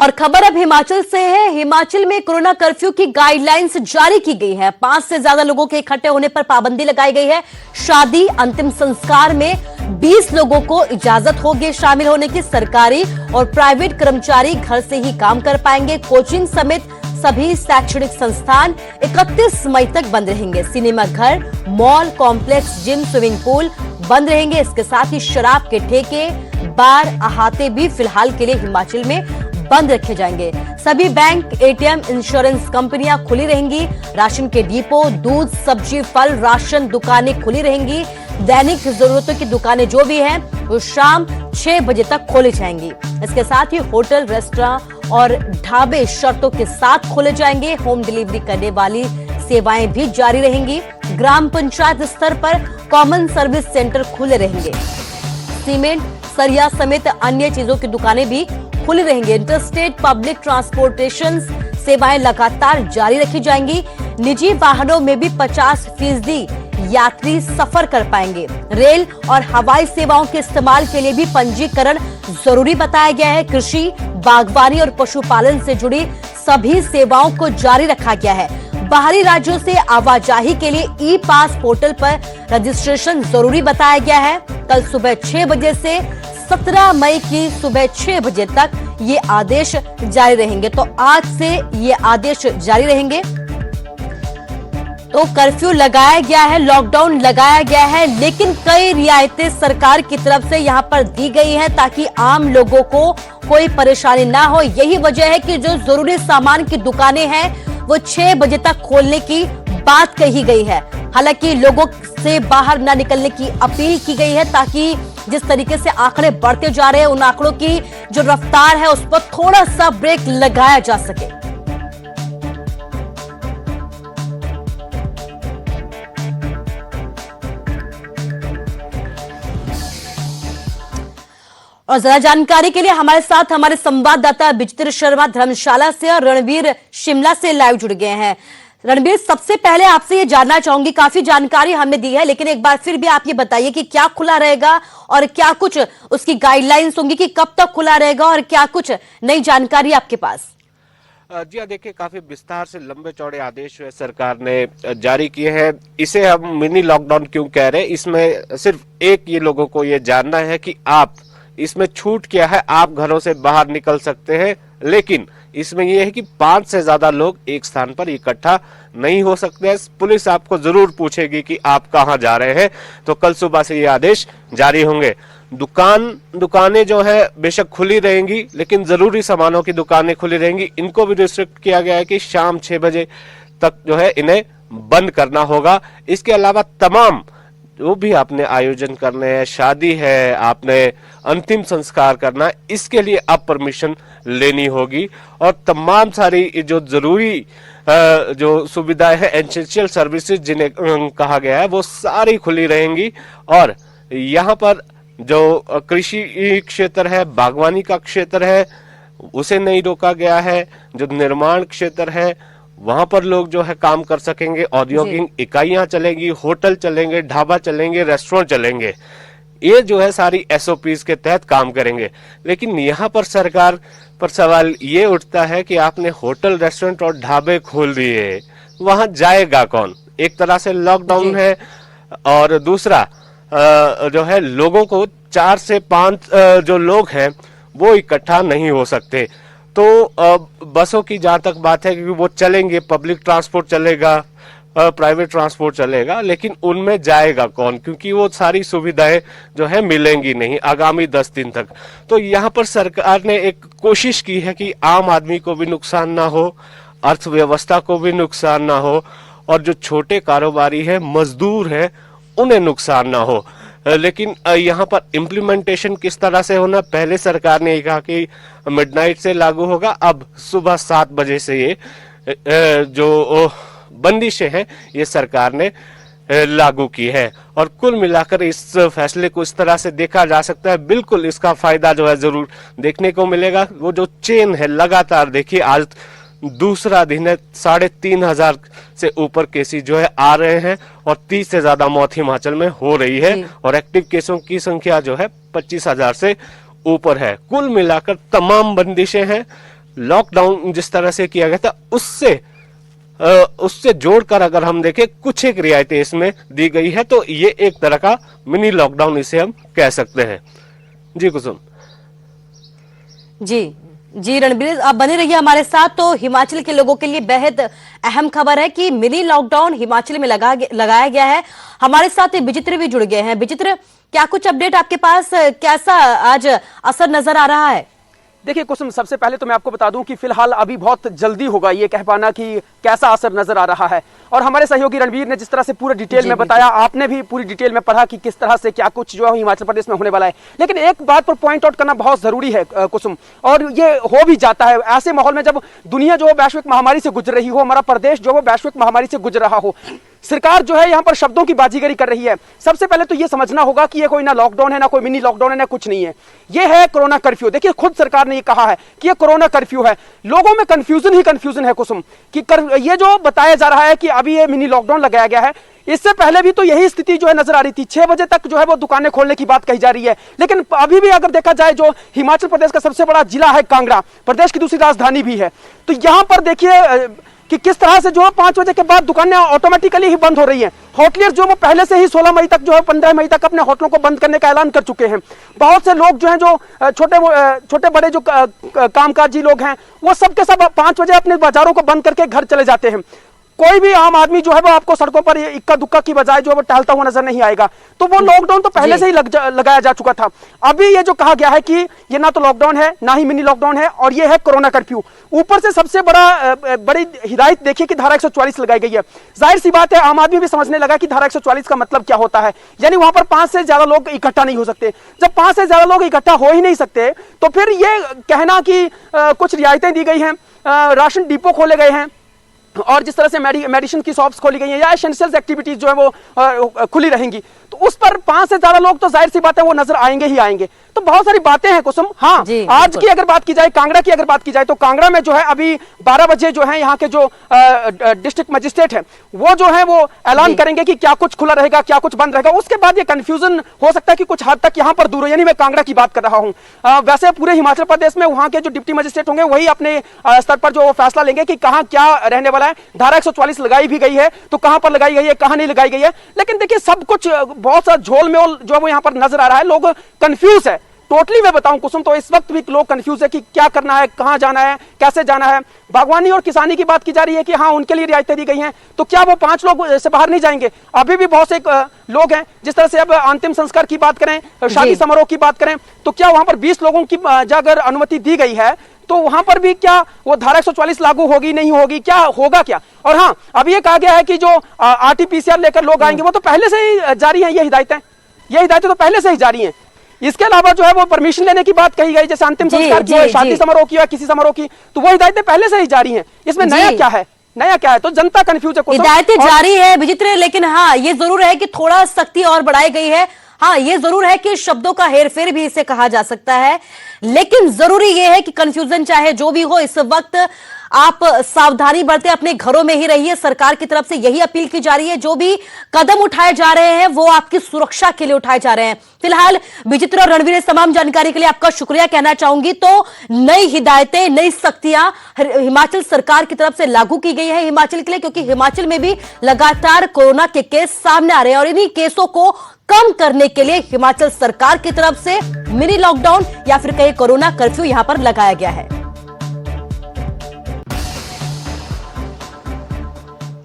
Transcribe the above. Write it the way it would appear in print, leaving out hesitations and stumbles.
और खबर अब हिमाचल से है। हिमाचल में कोरोना कर्फ्यू की गाइडलाइंस जारी की गई है। 5 से ज्यादा लोगों के इकट्ठे होने पर पाबंदी लगाई गई है। शादी, अंतिम संस्कार में 20 लोगों को इजाजत होगी शामिल होने की। सरकारी और प्राइवेट कर्मचारी घर से ही काम कर पाएंगे। कोचिंग समेत सभी शैक्षणिक संस्थान 31 मई तक बंद रहेंगे। सिनेमा घर, mall complex, gym, swimming pool बंद रहेंगे। इसके साथ ही शराब के ठेके, बार, अहाते भी फिलहाल के लिए हिमाचल में बंद रखे जाएंगे। सभी बैंक, एटीएम, इंश्योरेंस कंपनियां खुली रहेंगी। राशन के डिपो, दूध, सब्जी, फल, राशन दुकानें खुली रहेंगी। दैनिक जरूरतों की दुकानें जो भी हैं वो शाम 6 बजे तक खोली जाएंगी। इसके साथ ही होटल, रेस्टोरेंट और ढाबे शर्तों के साथ खोले जाएंगे। होम डिलीवरी करने वाली सेवाएं भी जारी रहेंगी। ग्राम पंचायत स्तर पर कॉमन सर्विस सेंटर खुले रहेंगे। सीमेंट, सरिया समेत अन्य चीजों की दुकानें भी खुली रहेंगी। इंटरस्टेट पब्लिक ट्रांसपोर्टेशन सेवाएं लगातार जारी रखी जाएंगी। निजी वाहनों में भी 50% यात्री सफर कर पाएंगे। रेल और हवाई सेवाओं के इस्तेमाल के लिए भी पंजीकरण जरूरी बताया गया है। कृषि, बागवानी और पशुपालन से जुड़ी सभी सेवाओं को जारी रखा गया है। बाहरी राज्यों से आवाजाही के लिए ई पास पोर्टल पर रजिस्ट्रेशन जरूरी बताया गया है। कल सुबह 6 बजे से 17 मई की सुबह 6 बजे तक ये आदेश जारी रहेंगे। तो आज से ये आदेश जारी रहेंगे। तो कर्फ्यू लगाया गया है, लॉकडाउन लगाया गया है, लेकिन कई रियायतें सरकार की तरफ से यहां पर दी गई हैं ताकि आम लोगों को कोई परेशानी ना हो। यही वजह है कि जो जरूरी सामान की दुकानें हैं वो 6 बजे तक खोलने की बात कही गई है। हालांकि लोगों से बाहर न निकलने की अपील की गई है ताकि जिस तरीके से आंकड़े बढ़ते जा रहे हैं उन आंकड़ों की जो रफ्तार है उस पर थोड़ा सा ब्रेक लगाया जा सके। और ज्यादा जानकारी के लिए हमारे साथ हमारे संवाददाता विचित्र शर्मा धर्मशाला से और रणवीर शिमला से लाइव जुड़ गए हैं। रणबीर, सबसे पहले आपसे ये जानना चाहूंगी, काफी जानकारी हमने दी है, लेकिन एक बार फिर भी आप ये बताइए कि क्या खुला रहेगा और क्या कुछ उसकी गाइडलाइंस होंगी कि कब तक खुला रहेगा और क्या कुछ नई जानकारी आपके पास? जी हाँ, देखिए काफी विस्तार से लंबे चौड़े आदेश सरकार ने जारी किए हैं। इसे हम मिनी लॉकडाउन क्यों कह रहे हैं, इसमें सिर्फ एक ये लोगों को ये जानना है कि आप इसमें छूट क्या है, आप घरों से बाहर निकल सकते हैं, लेकिन इसमें यह है कि 5 से ज्यादा लोग एक स्थान पर इकट्ठा नहीं हो सकते हैं। पुलिस आपको जरूर पूछेगी कि आप कहां जा रहे हैं। तो कल सुबह से ये आदेश जारी होंगे। दुकानें जो है बेशक खुली रहेंगी, लेकिन जरूरी सामानों की दुकानें खुली रहेंगी। इनको भी रिस्ट्रिक्ट किया गया है कि शाम 6 बजे तक जो है इन्हें बंद करना होगा। इसके अलावा तमाम जो भी आपने आयोजन करने हैं, शादी है, आपने अंतिम संस्कार करना है, इसके लिए अब परमिशन लेनी होगी। और तमाम सारी जो जरूरी जो सुविधाएं हैं, एसेंशियल सर्विसेज जिन्हें कहा गया है, वो सारी खुली रहेंगी। और यहाँ पर जो कृषि क्षेत्र है, बागवानी का क्षेत्र है, उसे नहीं रोका गया है। जो निर्माण क्षेत्र है वहां पर लोग जो है काम कर सकेंगे। औद्योगिक इकाइयां चलेंगी, होटल चलेंगे, ढाबा चलेंगे, रेस्टोरेंट चलेंगे। ये जो है सारी एसओपीज के तहत काम करेंगे। लेकिन यहाँ पर सरकार पर सवाल ये उठता है कि आपने होटल, रेस्टोरेंट और ढाबे खोल दिए, वहां जाएगा कौन? एक तरह से लॉकडाउन है। और दूसरा जो है लोगों को 4 से 5 जो लोग हैं वो इकट्ठा नहीं हो सकते। तो बसों की जहां तक बात है, क्योंकि वो चलेंगे, पब्लिक ट्रांसपोर्ट चलेगा, प्राइवेट ट्रांसपोर्ट चलेगा, लेकिन उनमें जाएगा कौन? क्योंकि वो सारी सुविधाएं जो है मिलेंगी नहीं आगामी 10 दिन तक। तो यहाँ पर सरकार ने एक कोशिश की है कि आम आदमी को भी नुकसान ना हो, अर्थव्यवस्था को भी नुकसान ना हो, और जो छोटे कारोबारी है, मजदूर है, उन्हें नुकसान ना हो। लेकिन यहाँ पर इम्प्लीमेंटेशन किस तरह से होना, पहले सरकार ने कहा कि मिडनाइट से लागू होगा, अब सुबह 7 बजे से ये जो बंदिशें हैं ये सरकार ने लागू की है। और कुल मिलाकर इस फैसले को इस तरह से देखा जा सकता है, बिल्कुल इसका फायदा जो है जरूर देखने को मिलेगा। वो जो चेन है लगातार, देखिए आज दूसरा दिन है, 3,500 से ऊपर केसेस जो है आ रहे हैं और 30 से ज्यादा मौत हिमाचल में हो रही है और एक्टिव केसों की संख्या जो है 25,000 से ऊपर है। कुल मिलाकर तमाम बंदिशें हैं, लॉकडाउन जिस तरह से किया गया था उससे जोड़कर अगर हम देखें कुछ एक रियायतें इसमें दी गई है, तो ये एक तरह का मिनी लॉकडाउन इसे हम कह सकते हैं। जी कुसुम। जी रणबीर, आप बने रहिए हमारे साथ। तो हिमाचल के लोगों के लिए बेहद अहम खबर है कि मिनी लॉकडाउन हिमाचल में लगाया गया है। हमारे साथ विचित्र भी जुड़ गए हैं। विचित्र, क्या कुछ अपडेट आपके पास, कैसा आज असर नजर आ रहा है? देखिए कुसुम, सबसे पहले तो मैं आपको बता दूं कि फिलहाल अभी बहुत जल्दी होगा ये कह पाना कि कैसा असर नजर आ रहा है। और हमारे सहयोगी रणवीर ने जिस तरह से पूरे डिटेल में बताया, आपने भी पूरी डिटेल में पढ़ा कि किस तरह से क्या कुछ जो है हिमाचल प्रदेश में होने वाला है। लेकिन एक बात पर पॉइंट आउट करना बहुत जरूरी है कुसुम, और ये हो भी जाता है ऐसे माहौल में जब दुनिया जो वैश्विक महामारी से गुजर रही हो, हमारा प्रदेश जो है वैश्विक महामारी से गुजर रहा हो, सरकार जो है यहाँ पर शब्दों की बाजीगरी कर रही है। सबसे पहले तो ये समझना होगा कि ये कोई ना लॉकडाउन है, ना कोई मिनी लॉकडाउन है, ना कुछ नहीं है। ये है कोरोना कर्फ्यू। देखिए खुद सरकार ने ये कहा है कि ये कोरोना कर्फ्यू है। लोगों में कंफ्यूजन ही कंफ्यूजन है कुसुम, कि ये जो बताया जा रहा है कि अभी ये मिनी लॉकडाउन लगाया गया है, इससे पहले भी तो यही स्थिति जो है नजर आ रही थी। 6 बजे तक जो है वो दुकानें खोलने की बात कही जा रही है। लेकिन अभी भी अगर देखा जाए, जो हिमाचल प्रदेश का सबसे बड़ा जिला है कांगड़ा, प्रदेश की दूसरी राजधानी भी है, तो यहां पर देखिए कि किस तरह से जो है 5 बजे के बाद दुकानें ऑटोमेटिकली ही बंद हो रही हैं। होटलियर जो वो पहले से ही 16 मई तक जो है 15 मई तक अपने होटलों को बंद करने का ऐलान कर चुके हैं। बहुत से लोग जो हैं, जो छोटे बड़े जो कामकाजी लोग हैं, वो सब के सब 5 बजे अपने बाजारों को बंद करके घर चले जाते हैं। कोई भी आम आदमी जो है वो आपको सड़कों पर इक्का दुक्का की बजाय जो है वो टहलता हुआ नजर नहीं आएगा। तो वो लॉकडाउन तो पहले से ही लगाया जा चुका था। अभी ये जो कहा गया है कि ये ना तो लॉकडाउन है, ना ही मिनी लॉकडाउन है, और ये है कोरोना कर्फ्यू। ऊपर से सबसे बड़ी हिदायत देखिए कि धारा 144 लगाई गई है। जाहिर सी बात है, आम आदमी भी समझने लगा कि धारा 144 का मतलब क्या होता है। यानी वहां पर 5 से ज्यादा लोग इकट्ठा नहीं हो सकते। जब 5 से ज्यादा लोग इकट्ठा हो ही नहीं सकते, तो फिर ये कहना कि कुछ रियायतें दी गई हैं, राशन डिपो खोले गए हैं, और जिस तरह से मेडिसिन की शॉप्स खोली गई हैं, या एसेंशियल्स एक्टिविटीज जो है वो खुली रहेंगी, तो उस पर 5 से ज्यादा लोग तो जाहिर सी बात है वो नजर आएंगे ही आएंगे। तो बहुत सारी बातें हैं कुसुम। हाँ, आज की अगर बात की जाए, कांगड़ा की अगर बात की जाए, तो कांगड़ा में जो है अभी 12 बजे जो है यहाँ के जो डिस्ट्रिक्ट मजिस्ट्रेट है वो जो है वो ऐलान करेंगे कि क्या कुछ खुला रहेगा, क्या कुछ बंद रहेगा। उसके बाद ये कंफ्यूजन हो सकता है कि कुछ हद तक यहाँ पर दूर हो। यानी मैं कांगड़ा की बात कर रहा हूँ। वैसे पूरे हिमाचल प्रदेश में वहाँ के जो डिप्टी मजिस्ट्रेट होंगे वही अपने स्तर पर जो फैसला लेंगे कि कहाँ क्या रहने वाला है। धारा 144 लगाई भी गई है, तो कहां पर लगाई गई है, कहां नहीं लगाई गई है। लेकिन देखिए सब कुछ बहुत सा झोल में जो है वो यहां पर नजर आ रहा है। लोग कंफ्यूज है टोटली। मैं बताऊं कुसुम, तो इस वक्त भी लोग कंफ्यूज है कि क्या करना है, कहां जाना है, कैसे जाना है। बागवानी और किसानी की बात की जा रही है कि हाँ उनके लिए रियायतें दी गई हैं, तो क्या वो 5 लोग से बाहर नहीं जाएंगे? अभी भी बहुत से लोग हैं, जिस तरह से अब अंतिम संस्कार की बात करें, शादी समारोह की बात करें, तो क्या वहां पर 20 लोगों की अगर अनुमति दी गई है, तो वहां पर भी क्या वो धारा 144 लागू होगी, नहीं होगी, क्या होगा क्या? और हाँ, अभी ये कहा गया है कि जो RT-PCR लेकर लोग आएंगे वो तो पहले से ही जारी हैं। ये हिदायतें तो पहले से ही जारी हैं। इसके अलावा जो है वो परमिशन लेने की बात कही गई, जैसे अंतिम संस्कार की, शादी समारोह की या किसी समारोह की, तो वो हिदायतें पहले से ही जारी हैं। इसमें नया क्या है? तो जनता कंफ्यूज है। हिदायतें जारी है विचित्र, लेकिन हाँ ये जरूर है कि थोड़ा सख्ती और बढ़ाई गई है। हाँ ये जरूर है कि शब्दों का हेरफेर भी इसे कहा जा सकता है, लेकिन जरूरी यह है कि कंफ्यूजन चाहे जो भी हो, इस वक्त आप सावधानी बरते, अपने घरों में ही रहिए। सरकार की तरफ से यही अपील की जा रही है। जो भी कदम उठाए जा रहे हैं वो आपकी सुरक्षा के लिए उठाए जा रहे हैं। फिलहाल विचित्र और रणवीर, इस तमाम जानकारी के लिए आपका शुक्रिया कहना चाहूंगी। तो नई हिदायतें, नई सख्तियां हिमाचल सरकार की तरफ से लागू की गई है हिमाचल के लिए, क्योंकि हिमाचल में भी लगातार कोरोना के केस सामने आ रहे हैं, और इन्हीं केसों को कम करने के लिए हिमाचल सरकार की तरफ से मिनी लॉकडाउन या फिर कहीं कोरोना कर्फ्यू यहां पर लगाया गया है।